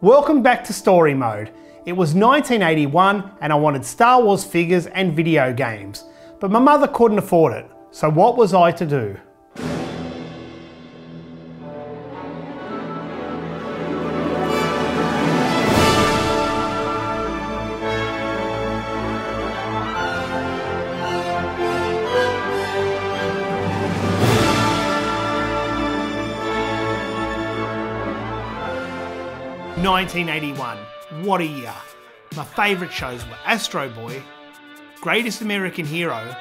Welcome back to Story Mode. It was 1981 and I wanted Star Wars figures and video games, but my mother couldn't afford it, so what was I to do? "1981, what a year. My favourite shows were Astro Boy, Greatest American Hero,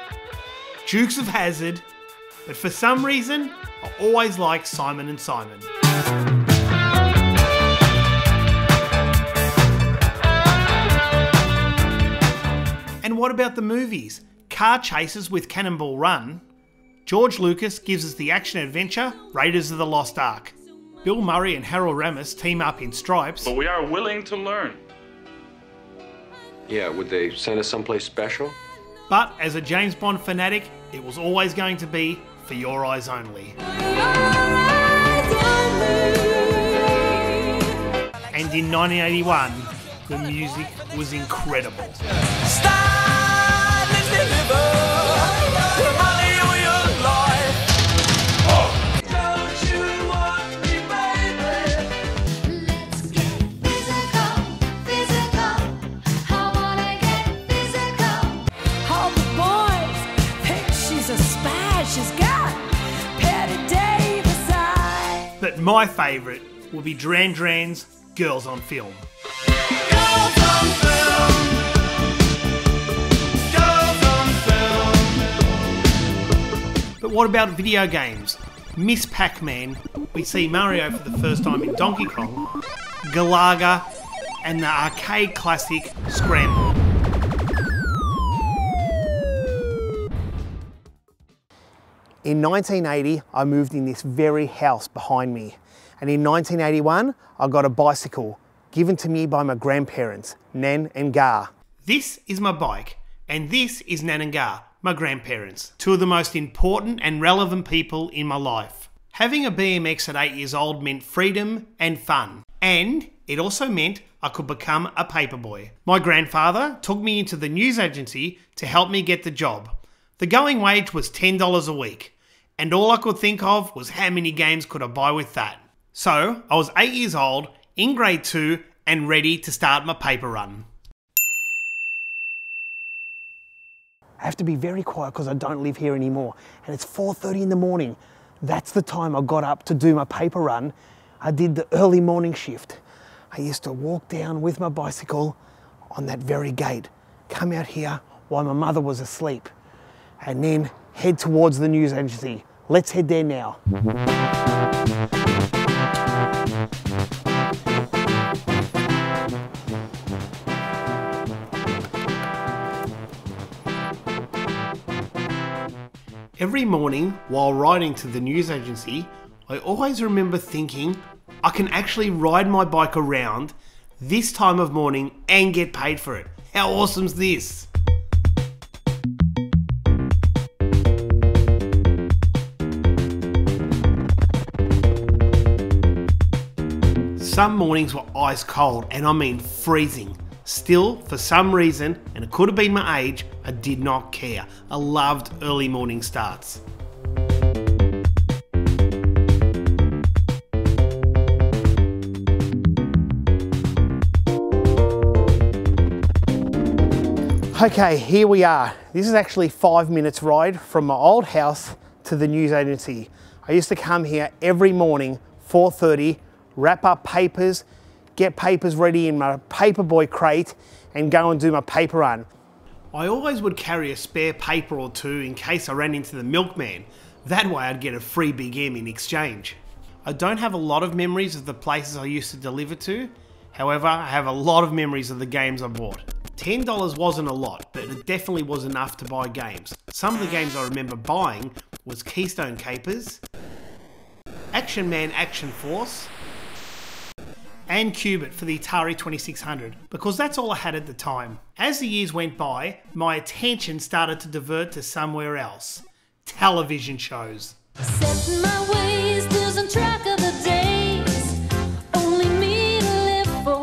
Dukes of Hazzard, but for some reason, I always liked Simon and Simon. And what about the movies? Car Chases with Cannonball Run. George Lucas gives us the action-adventure Raiders of the Lost Ark. Bill Murray and Harold Ramis team up in Stripes. But we are willing to learn. Yeah, would they send us someplace special? But as a James Bond fanatic, it was always going to be For Your Eyes Only. And in 1981, the music was incredible. But my favourite will be Duran Duran's Girls on Film. Girls on film. Girls on film. But what about video games? Miss Pac-Man, we see Mario for the first time in Donkey Kong, Galaga, and the arcade classic Scramble. In 1980, I moved in this very house behind me. And in 1981, I got a bicycle given to me by my grandparents, Nan and Gar. This is my bike, and this is Nan and Gar, my grandparents, two of the most important and relevant people in my life. Having a BMX at 8 years old meant freedom and fun. And it also meant I could become a paperboy. My grandfather took me into the news agency to help me get the job. The going wage was $10 a week, and all I could think of was how many games could I buy with that. So I was 8 years old, in grade 2, and ready to start my paper run. I have to be very quiet because I don't live here anymore, and it's 4:30 in the morning. That's the time I got up to do my paper run. I did the early morning shift. I used to walk down with my bicycle on that very gate, come out here while my mother was asleep, and then head towards the news agency. Let's head there now. Every morning while riding to the news agency, I always remember thinking, I can actually ride my bike around this time of morning and get paid for it. How awesome's this? Some mornings were ice cold, and I mean freezing. Still, for some reason, and it could have been my age, I did not care. I loved early morning starts. Okay, here we are. This is actually 5 minutes ride from my old house to the news agency. I used to come here every morning, 4:30, wrap up papers, get papers ready in my paperboy crate, and go and do my paper run. I always would carry a spare paper or two in case I ran into the milkman. That way I'd get a free Big M in exchange. I don't have a lot of memories of the places I used to deliver to. However, I have a lot of memories of the games I bought. $10 wasn't a lot, but it definitely was enough to buy games. Some of the games I remember buying was Keystone Capers, Action Man Action Force, and Cubit for the Atari 2600, because that's all I had at the time. As the years went by, my attention started to divert to somewhere else. Television shows. Setting my ways, losing track of the days. Only me to live for.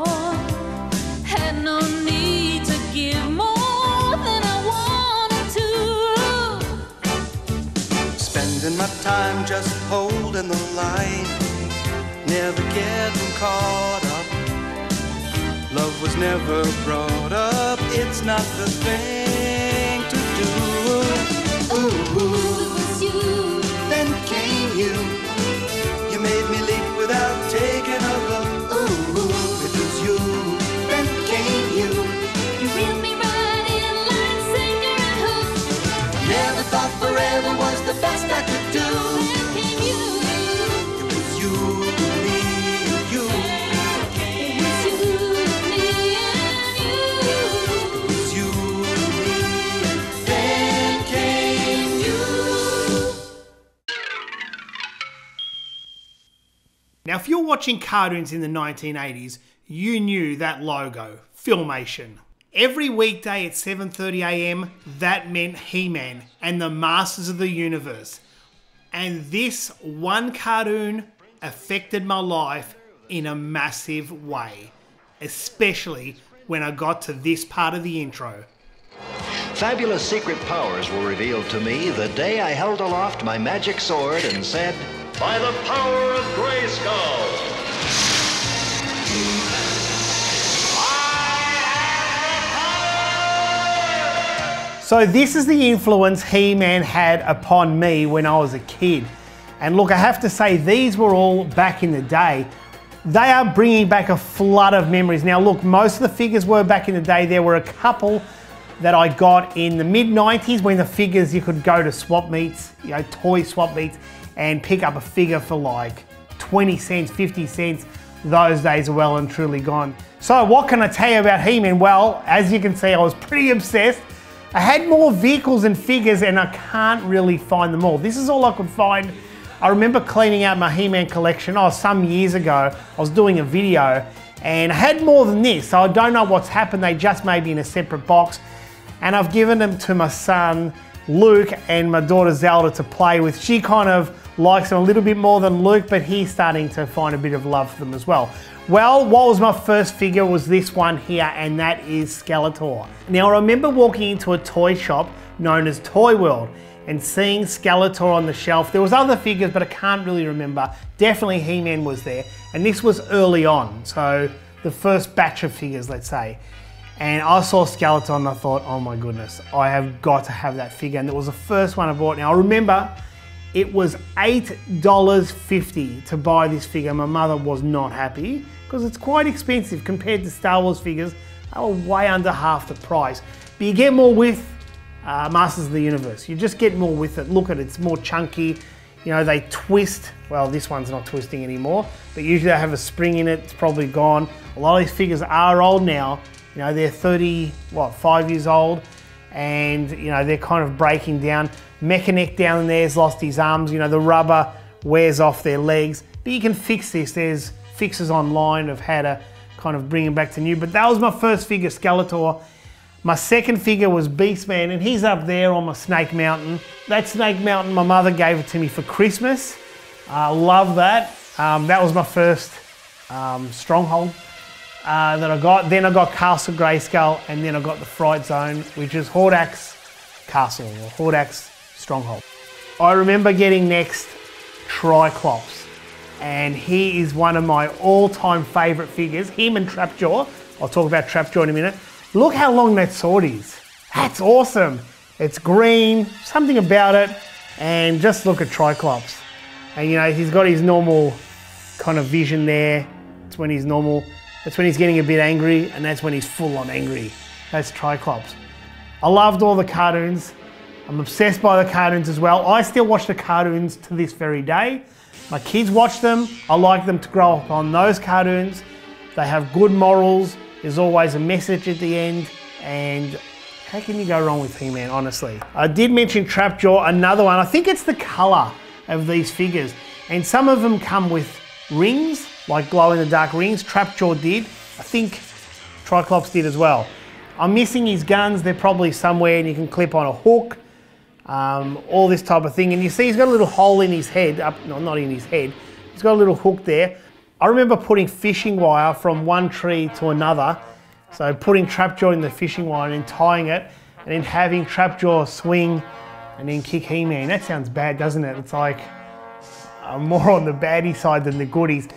line, never getting caught up. Love was never brought up, it's not the thing to do. Ooh, It was you. then came you. You made me leap without taking a look. Ooh, it was you, then came you. You reeled me right in line, sinker and hook. Never thought forever was the best I could do. Then came you. It was you, me, you. It was you, me, and you. It was you, me, then came you. Now, if you're watching cartoons in the 1980s, you knew that logo, Filmation. Every weekday at 7:30 AM, that meant He-Man and the Masters of the Universe. And this one cartoon affected my life in a massive way, especially when I got to this part of the intro. Fabulous secret powers were revealed to me the day I held aloft my magic sword and said, By the power of Grayskull! So this is the influence He-Man had upon me when I was a kid. And look, I have to say, these were all back in the day. They are bringing back a flood of memories. Now look, most of the figures were back in the day. There were a couple that I got in the mid-90s when the figures, you could go to swap meets, you know, toy swap meets, and pick up a figure for like 20 cents, 50 cents. Those days are well and truly gone. So what can I tell you about He-Man? Well, as you can see, I was pretty obsessed. I had more vehicles and figures and I can't really find them all. This is all I could find. I remember cleaning out my He-Man collection, some years ago. I was doing a video and I had more than this, so I don't know what's happened. They just may be in a separate box. And I've given them to my son, Luke, and my daughter Zelda to play with. She kind of likes them a little bit more than Luke, but he's starting to find a bit of love for them as well. Well, what was my first figure was this one here, and that is Skeletor. Now, I remember walking into a toy shop known as Toy World and seeing Skeletor on the shelf. There was other figures, but I can't really remember. Definitely He-Man was there, and this was early on, so the first batch of figures, let's say. And I saw Skeletor and I thought, oh my goodness, I have got to have that figure. And it was the first one I bought. Now, I remember it was $8.50 to buy this figure. My mother was not happy because it's quite expensive compared to Star Wars figures. They were way under half the price. But you get more with Masters of the Universe. You just get more with it. Look at it, it's more chunky. You know, they twist. Well, this one's not twisting anymore, but usually they have a spring in it. It's probably gone. A lot of these figures are old now. You know, they're 5 years old, and you know, they're kind of breaking down. Mechanic down there's lost his arms. You know, the rubber wears off their legs. But you can fix this. There's fixes online of how to kind of bring him back to new. But that was my first figure, Skeletor. My second figure was Beastman, and he's up there on my Snake Mountain. That Snake Mountain, my mother gave it to me for Christmas. I love that. That was my first stronghold that I got. Then I got Castle Grayskull, and then I got the Fright Zone, which is Hordak's Castle, or Hordak's Stronghold. I remember getting next Triclops, and he is one of my all-time favourite figures, him and Trapjaw. I'll talk about Trapjaw in a minute. Look how long that sword is. That's awesome. It's green, something about it, and just look at Triclops. And you know, he's got his normal kind of vision there. It's when he's normal. That's when he's getting a bit angry, and that's when he's full on angry. That's Triclops. I loved all the cartoons. I'm obsessed by the cartoons as well. I still watch the cartoons to this very day. My kids watch them. I like them to grow up on those cartoons. They have good morals. There's always a message at the end, and how can you go wrong with He-Man, honestly? I did mention Trapjaw, another one. I think it's the color of these figures, and some of them come with rings, like glow-in-the-dark rings. Trapjaw did. I think Triclops did as well. I'm missing his guns. They're probably somewhere, and you can clip on a hook, all this type of thing. And you see he's got a little hole in his head, no, not in his head. He's got a little hook there. I remember putting fishing wire from one tree to another. So putting Trapjaw in the fishing wire and then tying it, and then having Trapjaw swing and then kick He-Man. That sounds bad, doesn't it? It's like, more on the baddie side than the goodies.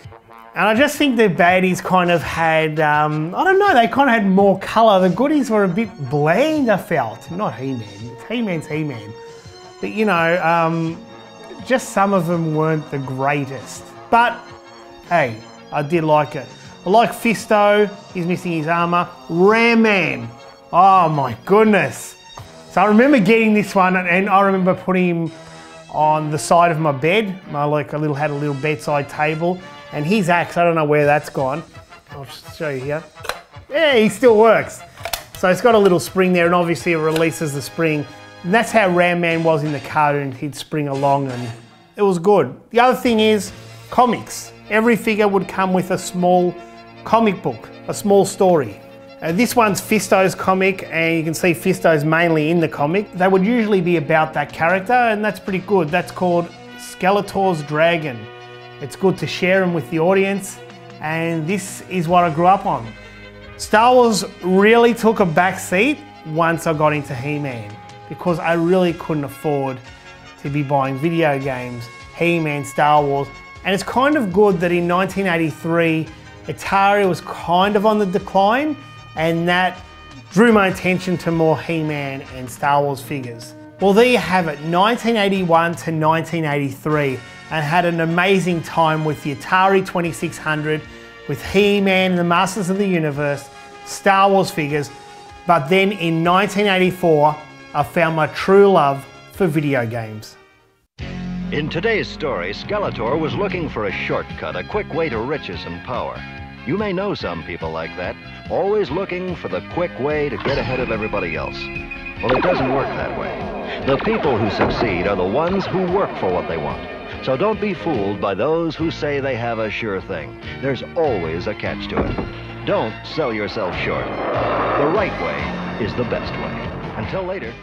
And I just think the baddies kind of had, I don't know, they kind of had more colour. The goodies were a bit bland, I felt. Not He-Man, He-Man's He-Man. But you know, just some of them weren't the greatest. But hey, I did like it. I like Fisto, he's missing his armour. Ram Man, oh my goodness. So I remember getting this one and I remember putting him on the side of my bed. Had a little bedside table. And his axe, I don't know where that's gone. I'll just show you here. Yeah, he still works. So it's got a little spring there and obviously it releases the spring. And that's how Ram Man was in the cartoon. He'd spring along and it was good. The other thing is comics. Every figure would come with a small comic book, a small story. This one's Fisto's comic and you can see Fisto's mainly in the comic. They would usually be about that character and that's pretty good. That's called Skeletor's Dragon. It's good to share them with the audience and this is what I grew up on. Star Wars really took a back seat once I got into He-Man because I really couldn't afford to be buying video games, He-Man, Star Wars. And it's kind of good that in 1983, Atari was kind of on the decline and that drew my attention to more He-Man and Star Wars figures. Well, there you have it, 1981 to 1983, and had an amazing time with the Atari 2600, with He-Man and the Masters of the Universe, Star Wars figures, but then in 1984, I found my true love for video games. In today's story, Skeletor was looking for a shortcut, a quick way to riches and power. You may know some people like that, always looking for the quick way to get ahead of everybody else. Well, it doesn't work that way. The people who succeed are the ones who work for what they want. So don't be fooled by those who say they have a sure thing. There's always a catch to it. Don't sell yourself short. The right way is the best way. Until later.